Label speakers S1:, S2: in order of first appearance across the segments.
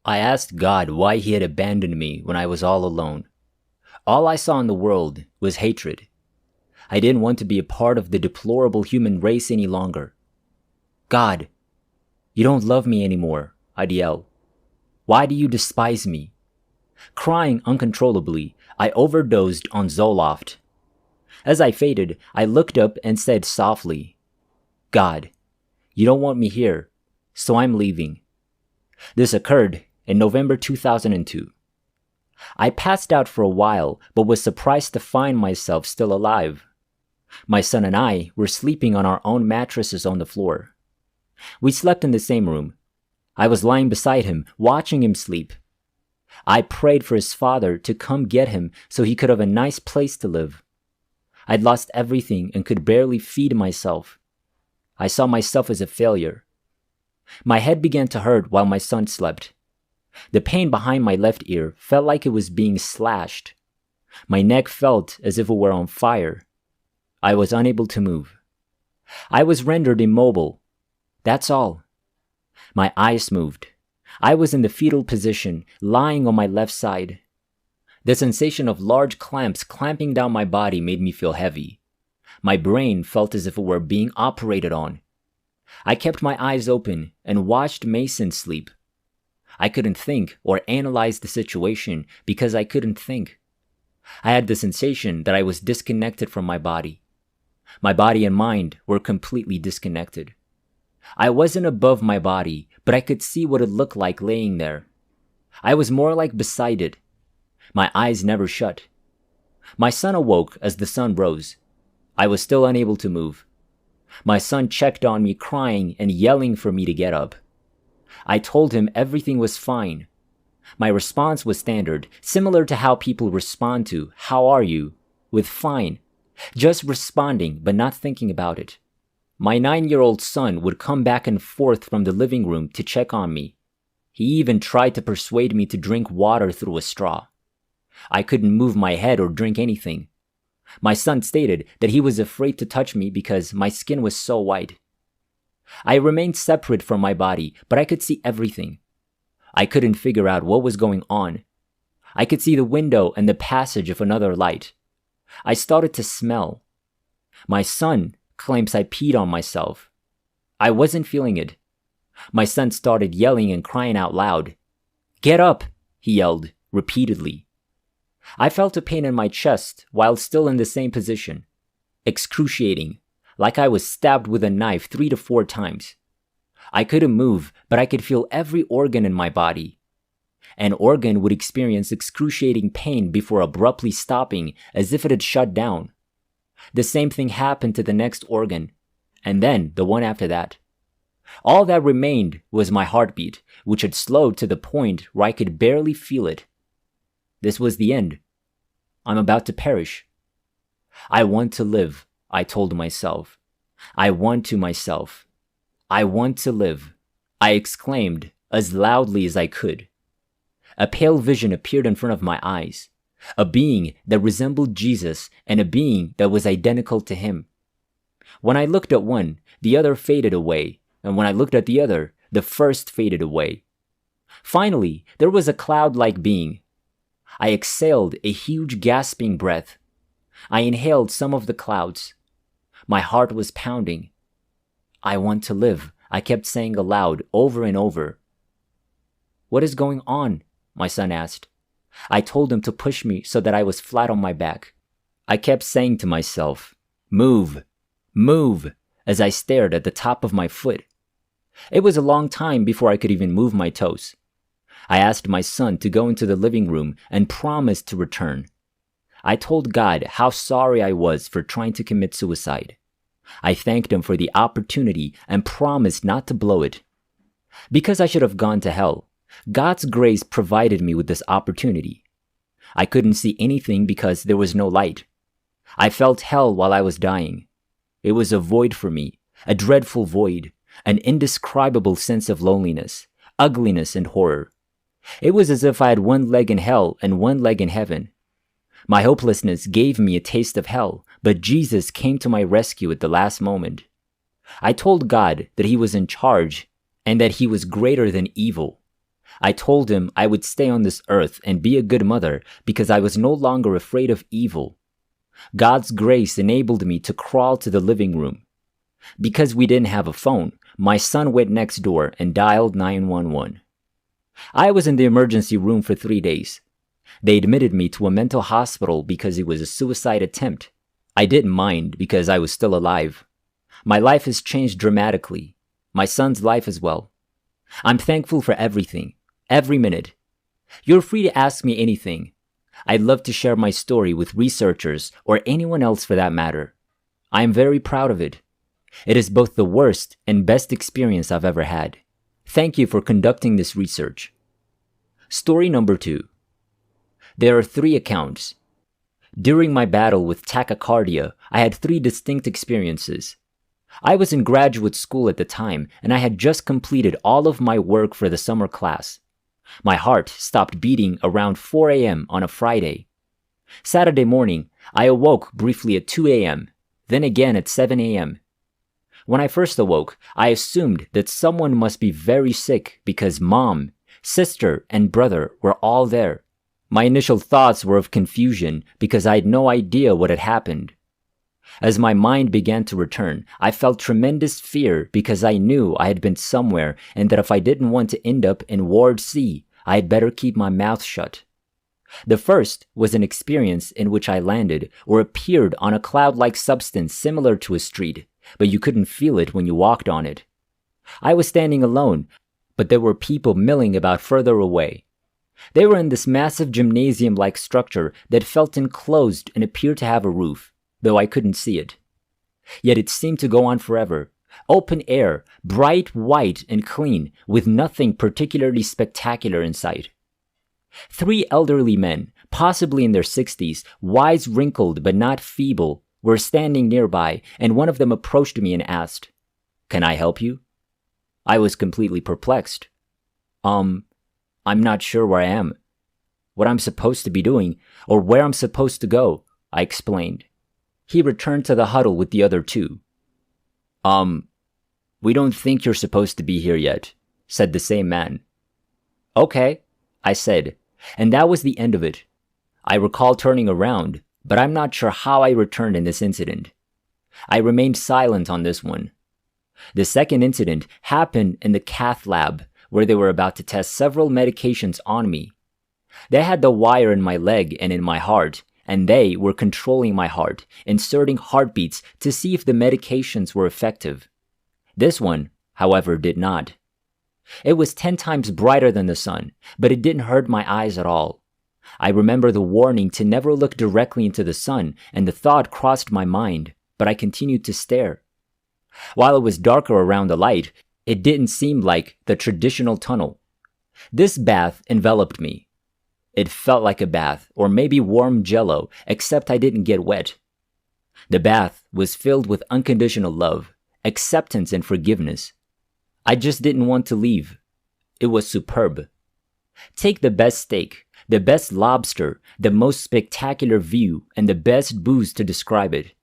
S1: I asked God why He had abandoned me when I was all alone. All I saw in the world was hatred. I didn't want to be a part of the deplorable human race any longer. God, you don't love me anymore, I'd yell. Why do you despise me? Crying uncontrollably, I overdosed on Zoloft. As I faded, I looked up and said softly, God, you don't want me here, so I'm leaving. This occurred in November 2002. I passed out for a while, but was surprised to find myself still alive. My son and I were sleeping on our own mattresses on the floor. We slept in the same room. I was lying beside him, watching him sleep. I prayed for his father to come get him so he could have a nice place to live. I'd lost everything and could barely feed myself. I saw myself as a failure. My head began to hurt while my son slept. The pain behind my left ear felt like it was being slashed. My neck felt as if it were on fire. I was unable to move. I was rendered immobile. That's all. My eyes moved. I was in the fetal position, lying on my left side. The sensation of large clamps clamping down my body made me feel heavy. My brain felt as if it were being operated on. I kept my eyes open and watched Mason sleep. I couldn't think or analyze the situation because I couldn't think. I had the sensation that I was disconnected from my body. My body and mind were completely disconnected. I wasn't above my body, but I could see what it looked like laying there. I was more like beside it. My eyes never shut. My son awoke as the sun rose. I was still unable to move. My son checked on me, crying and yelling for me to get up. I told him everything was fine. My response was standard, similar to how people respond to "How are you?" with "fine," just responding but not thinking about it. My 9-year-old son would come back and forth from the living room to check on me. He even tried to persuade me to drink water through a straw. I couldn't move my head or drink anything. My son stated that he was afraid to touch me because my skin was so white. I remained separate from my body, but I could see everything. I couldn't figure out what was going on. I could see the window and the passage of another light. I started to smell. My son claims I peed on myself. I wasn't feeling it. My son started yelling and crying out loud. "Get up!" he yelled repeatedly. I felt a pain in my chest while still in the same position. Excruciating, like I was stabbed with a knife 3 to 4 times. I couldn't move, but I could feel every organ in my body. An organ would experience excruciating pain before abruptly stopping as if it had shut down. The same thing happened to the next organ, and then the one after that. All that remained was my heartbeat, which had slowed to the point where I could barely feel it. This was the end. I'm about to perish. I want to live, I told myself. I want to myself. I want to live, I exclaimed as loudly as I could. A pale vision appeared in front of my eyes, a being that resembled Jesus and a being that was identical to him. When I looked at one, the other faded away, and when I looked at the other, the first faded away. Finally, there was a cloud-like being. I exhaled a huge gasping breath. I inhaled some of the clouds. My heart was pounding. I want to live, I kept saying aloud over and over. "What is going on?" my son asked. I told him to push me so that I was flat on my back. I kept saying to myself, "Move, move," as I stared at the top of my foot. It was a long time before I could even move my toes. I asked my son to go into the living room and promised to return. I told God how sorry I was for trying to commit suicide. I thanked him for the opportunity and promised not to blow it. Because I should have gone to hell, God's grace provided me with this opportunity. I couldn't see anything because there was no light. I felt hell while I was dying. It was a void for me, a dreadful void, an indescribable sense of loneliness, ugliness, and horror. It was as if I had one leg in hell and one leg in heaven. My hopelessness gave me a taste of hell, but Jesus came to my rescue at the last moment. I told God that he was in charge and that he was greater than evil. I told him I would stay on this earth and be a good mother because I was no longer afraid of evil. God's grace enabled me to crawl to the living room. Because we didn't have a phone, my son went next door and dialed 911. I was in the emergency room for 3 days. They admitted me to a mental hospital because it was a suicide attempt. I didn't mind because I was still alive. My life has changed dramatically. My son's life as well. I'm thankful for everything, every minute. You're free to ask me anything. I'd love to share my story with researchers or anyone else for that matter. I am very proud of it. It is both the worst and best experience I've ever had. Thank you for conducting this research. Story number 2. There are 3 accounts. During my battle with tachycardia, I had 3 distinct experiences. I was in graduate school at the time, and I had just completed all of my work for the summer class. My heart stopped beating around 4 a.m. on a Friday. Saturday morning, I awoke briefly at 2 a.m., then again at 7 a.m. When I first awoke, I assumed that someone must be very sick because mom, sister, and brother were all there. My initial thoughts were of confusion because I had no idea what had happened. As my mind began to return, I felt tremendous fear because I knew I had been somewhere and that if I didn't want to end up in Ward C, I had better keep my mouth shut. The first was an experience in which I landed or appeared on a cloud-like substance similar to a street, but you couldn't feel it when you walked on it. I was standing alone, but there were people milling about further away. They were in this massive gymnasium-like structure that felt enclosed and appeared to have a roof, though I couldn't see it. Yet it seemed to go on forever. Open air, bright white and clean, with nothing particularly spectacular in sight. 3 elderly men, possibly in their 60s, wise wrinkled but not feeble, were standing nearby, and one of them approached me and asked, "Can I help you?" I was completely perplexed. I'm not sure where I am, what I'm supposed to be doing, or where I'm supposed to go, I explained. He returned to the huddle with the other 2. We don't think you're supposed to be here yet, said the same man. Okay, I said, and that was the end of it. I recall turning around, but I'm not sure how I returned in this incident. I remained silent on this one. The second incident happened in the cath lab, where they were about to test several medications on me. They had the wire in my leg and in my heart, and they were controlling my heart, inserting heartbeats to see if the medications were effective. This one, however, did not. It was 10 times brighter than the sun, but it didn't hurt my eyes at all. I remember the warning to never look directly into the sun, and the thought crossed my mind, but I continued to stare. While it was darker around the light, it didn't seem like the traditional tunnel. This bath enveloped me. It felt like a bath, or maybe warm jello, except I didn't get wet. The bath was filled with unconditional love, acceptance, and forgiveness. I just didn't want to leave. It was superb. Take the best steak, the best lobster, the most spectacular view, and the best booze to describe it.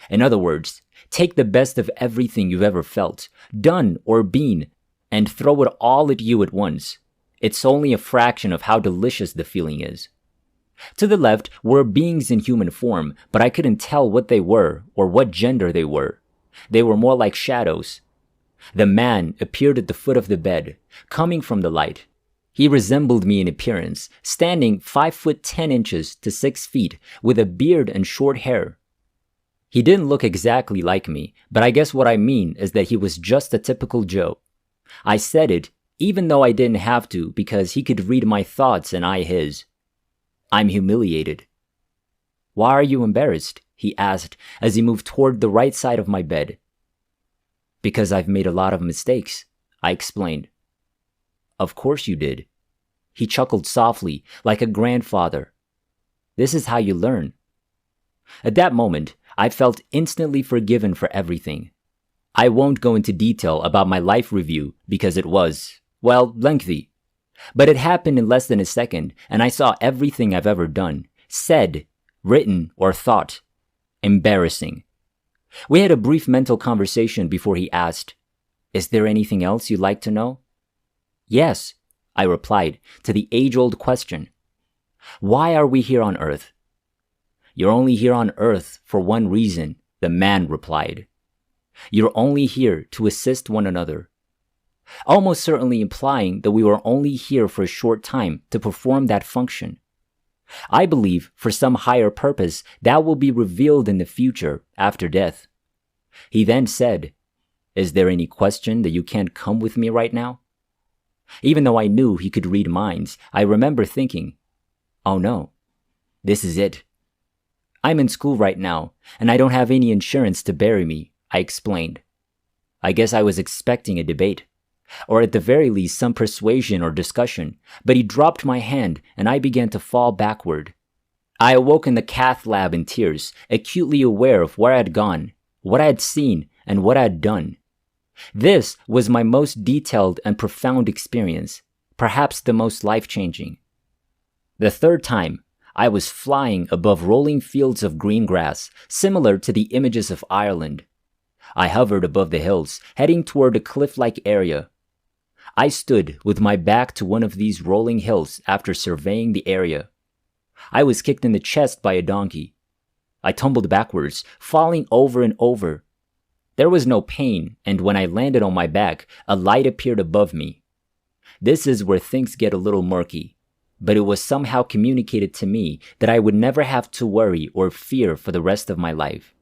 S1: In other words, take the best of everything you've ever felt, done, or been, and throw it all at you at once. It's only a fraction of how delicious the feeling is. To the left were beings in human form, but I couldn't tell what they were or what gender they were. They were more like shadows. The man appeared at the foot of the bed, coming from the light. He resembled me in appearance, standing 5'10" to 6 feet, with a beard and short hair. He didn't look exactly like me, but I guess what I mean is that he was just a typical Joe. I said it, even though I didn't have to, because he could read my thoughts and I his. I'm humiliated. Why are you embarrassed? He asked as he moved toward the right side of my bed. Because I've made a lot of mistakes, I explained. Of course you did. He chuckled softly, like a grandfather. This is how you learn. At that moment, I felt instantly forgiven for everything. I won't go into detail about my life review because it was, well, lengthy. But it happened in less than a second, and I saw everything I've ever done, said, written, or thought. Embarrassing. We had a brief mental conversation before he asked, "Is there anything else you'd like to know?" "Yes," I replied to the age-old question. Why are we here on Earth? You're only here on Earth for one reason, the man replied. You're only here to assist one another. Almost certainly implying that we were only here for a short time to perform that function. I believe for some higher purpose that will be revealed in the future after death. He then said, Is there any question that you can't come with me right now? Even though I knew he could read minds, I remember thinking, oh no, this is it. I'm in school right now, and I don't have any insurance to bury me, I explained. I guess I was expecting a debate, or at the very least some persuasion or discussion, but he dropped my hand and I began to fall backward. I awoke in the cath lab in tears, acutely aware of where I had gone, what I had seen, and what I had done. This was my most detailed and profound experience, perhaps the most life-changing. The third time, I was flying above rolling fields of green grass, similar to the images of Ireland. I hovered above the hills, heading toward a cliff-like area. I stood with my back to one of these rolling hills after surveying the area. I was kicked in the chest by a donkey. I tumbled backwards, falling over and over. There was no pain, and when I landed on my back, a light appeared above me. This is where things get a little murky, but it was somehow communicated to me that I would never have to worry or fear for the rest of my life.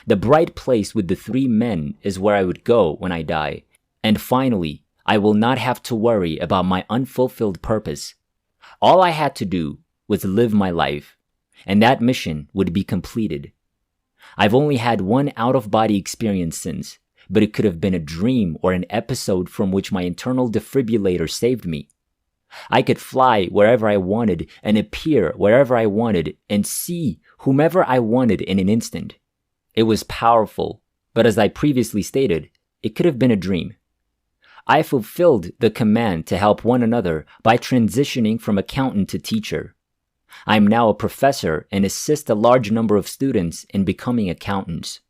S1: The bright place with the 3 men is where I would go when I die, and finally, I will not have to worry about my unfulfilled purpose. All I had to do was live my life, and that mission would be completed. I've only had one out-of-body experience since, but it could have been a dream or an episode from which my internal defibrillator saved me. I could fly wherever I wanted and appear wherever I wanted and see whomever I wanted in an instant. It was powerful, but as I previously stated, it could have been a dream. I fulfilled the command to help one another by transitioning from accountant to teacher. I am now a professor and assist a large number of students in becoming accountants.